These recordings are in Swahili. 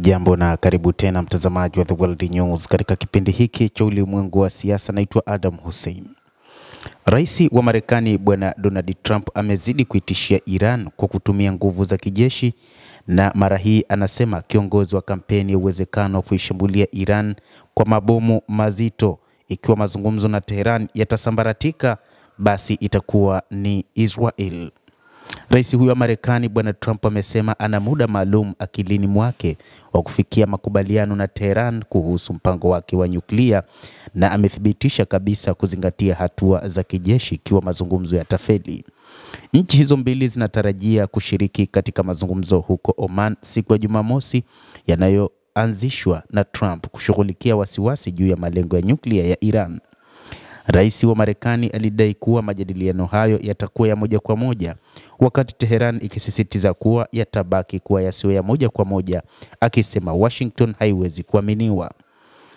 Hujambo na karibu tena mtazamaji wa The World News katika kipindi hiki cha ulimwengu wa siasa. Naitwa Adam Hussein. Rais wa Marekani Bwana Donald Trump amezidi kuitishia Iran kwa kutumia nguvu za kijeshi, na mara hii anasema kiongozi wa kampeni ya uwezekano wa kuishambulia Iran kwa mabomu mazito ikiwa mazungumzo na Tehran yatasambaratika, basi itakuwa ni Israel. Rais huyo wa Marekani Bwana Trump amesema ana muda maalum akilini mwake wa kufikia makubaliano na Tehran kuhusu mpango wake wa nyuklia, na amethibitisha kabisa kuzingatia hatua za kijeshi ikiwa mazungumzo yatafeli. Nchi hizo mbili zinatarajia kushiriki katika mazungumzo huko Oman siku ya Jumamosi yanayoanzishwa na Trump kushughulikia wasiwasi juu ya malengo ya nyuklia ya Iran. Rais wa Marekani alidai kuwa majadiliano hayo yatakuwa ya moja kwa moja, wakati Tehran ikisisitiza kuwa yatabaki kuwa yasiyo ya moja kwa moja, akisema Washington haiwezi kuaminiwa.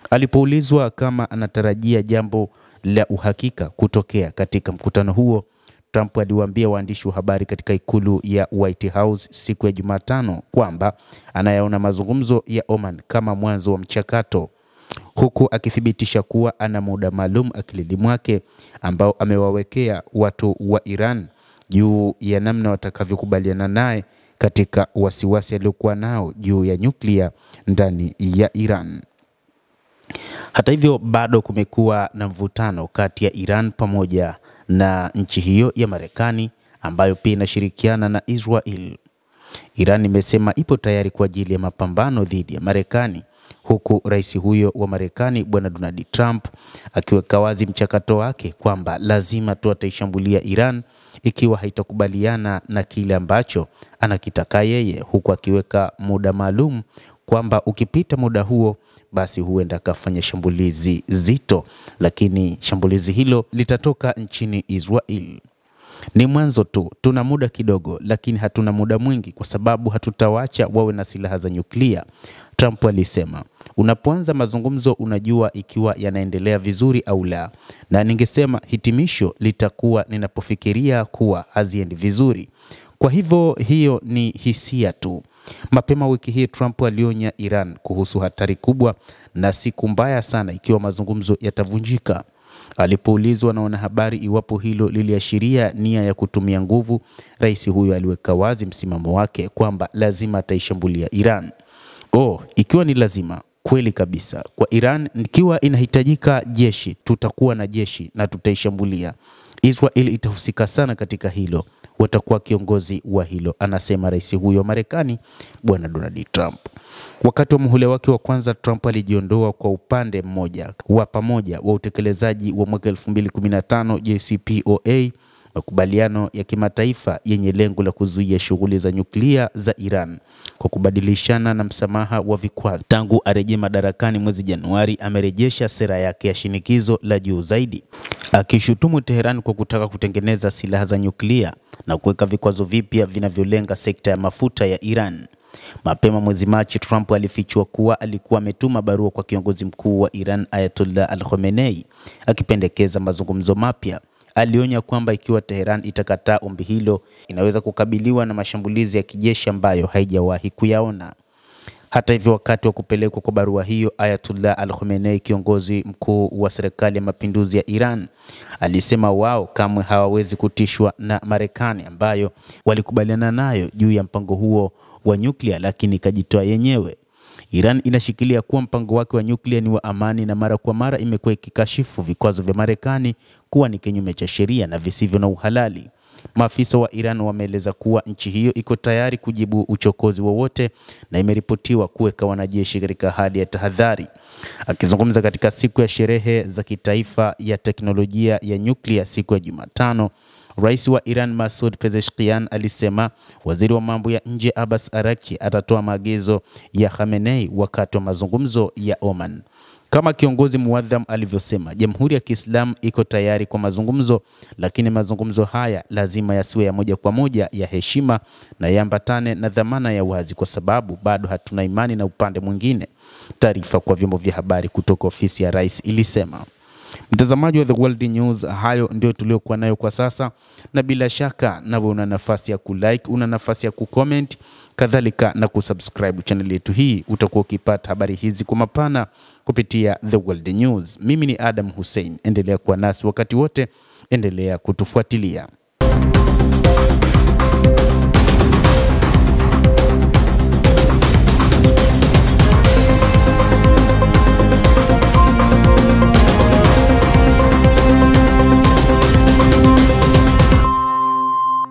Alipoulizwa kama anatarajia jambo la uhakika kutokea katika mkutano huo, Trump aliwaambia waandishi wa habari katika ikulu ya White House siku ya Jumatano kwamba anayaona mazungumzo ya Oman kama mwanzo wa mchakato, huku akithibitisha kuwa ana muda maalum akilini mwake ambao amewawekea watu wa Iran juu ya namna watakavyokubaliana naye katika wasiwasi aliokuwa nao juu ya nyuklia ndani ya Iran. Hata hivyo, bado kumekuwa na mvutano kati ya Iran pamoja na nchi hiyo ya Marekani ambayo pia inashirikiana na Israel. Iran imesema ipo tayari kwa ajili ya mapambano dhidi ya Marekani, huku rais huyo wa Marekani Bwana Donald Trump akiweka wazi mchakato wake kwamba lazima tu ataishambulia Iran ikiwa haitakubaliana na kile ambacho anakitaka yeye, huku akiweka muda maalum kwamba ukipita muda huo basi huenda akafanya shambulizi zito, lakini shambulizi hilo litatoka nchini Israel. Ni mwanzo tu, tuna muda kidogo, lakini hatuna muda mwingi kwa sababu hatutawacha wawe na silaha za nyuklia, Trump alisema. Unapoanza mazungumzo unajua ikiwa yanaendelea vizuri au la, na ningesema hitimisho litakuwa ninapofikiria kuwa haziendi vizuri. Kwa hivyo hiyo ni hisia tu. Mapema wiki hii Trump alionya Iran kuhusu hatari kubwa na siku mbaya sana ikiwa mazungumzo yatavunjika. Alipoulizwa na wanahabari iwapo hilo liliashiria nia ya kutumia nguvu, rais huyo aliweka wazi msimamo wake kwamba lazima ataishambulia Iran. Ikiwa ni lazima, kweli kabisa. Kwa Iran, ikiwa inahitajika jeshi, tutakuwa na jeshi na tutaishambulia. Israel itahusika sana katika hilo, watakuwa kiongozi wa hilo, anasema rais huyo wa Marekani Bwana Donald Trump. Wakati wa muhula wake wa kwanza, Trump alijiondoa kwa upande mmoja wa pamoja wa utekelezaji wa mwaka 2015 JCPOA, makubaliano ya kimataifa yenye lengo la kuzuia shughuli za nyuklia za Iran kwa kubadilishana na msamaha wa vikwazo. Tangu arejee madarakani mwezi Januari, amerejesha sera yake ya shinikizo la juu zaidi, akishutumu Tehran kwa kutaka kutengeneza silaha za nyuklia na kuweka vikwazo vipya vinavyolenga sekta ya mafuta ya Iran. Mapema mwezi Machi, Trump alifichua kuwa alikuwa ametuma barua kwa kiongozi mkuu wa Iran Ayatollah Al-Khamenei akipendekeza mazungumzo mapya. Alionya kwamba ikiwa Tehran itakataa ombi hilo, inaweza kukabiliwa na mashambulizi ya kijeshi ambayo haijawahi kuyaona. Hata hivyo, wakati wa kupelekwa kwa barua hiyo, Ayatollah Al-Khamenei, kiongozi mkuu wa serikali ya mapinduzi ya Iran, alisema wao kamwe hawawezi kutishwa na Marekani ambayo walikubaliana nayo juu ya mpango huo wa nyuklia, lakini ikajitoa yenyewe. Iran inashikilia kuwa mpango wake wa nyuklia ni wa amani, na mara kwa mara imekuwa ikikashifu vikwazo vya Marekani kuwa ni kinyume cha sheria na visivyo na uhalali. Maafisa wa Iran wameeleza kuwa nchi hiyo iko tayari kujibu uchokozi wowote na imeripotiwa kuweka wanajeshi katika hali ya tahadhari. Akizungumza katika siku ya sherehe za kitaifa ya teknolojia ya nyuklia siku ya Jumatano, Rais wa Iran Masoud Pezeshkian alisema waziri wa mambo ya nje Abbas Araghchi atatoa maagizo ya Khamenei wakati wa mazungumzo ya Oman. Kama kiongozi muadham alivyosema, Jamhuri ya Kiislamu iko tayari kwa mazungumzo, lakini mazungumzo haya lazima yasiwe ya moja kwa moja, ya heshima na yaambatane na dhamana ya wazi, kwa sababu bado hatuna imani na upande mwingine, taarifa kwa vyombo vya habari kutoka ofisi ya rais ilisema. Mtazamaji wa The World News, hayo ndio tuliokuwa nayo kwa sasa, na bila shaka nawe una nafasi ya kulike, una nafasi ya kucomment kadhalika na kusubscribe channel yetu hii. Utakuwa ukipata habari hizi kwa mapana kupitia The World News. Mimi ni Adam Hussein, endelea kuwa nasi wakati wote, endelea kutufuatilia.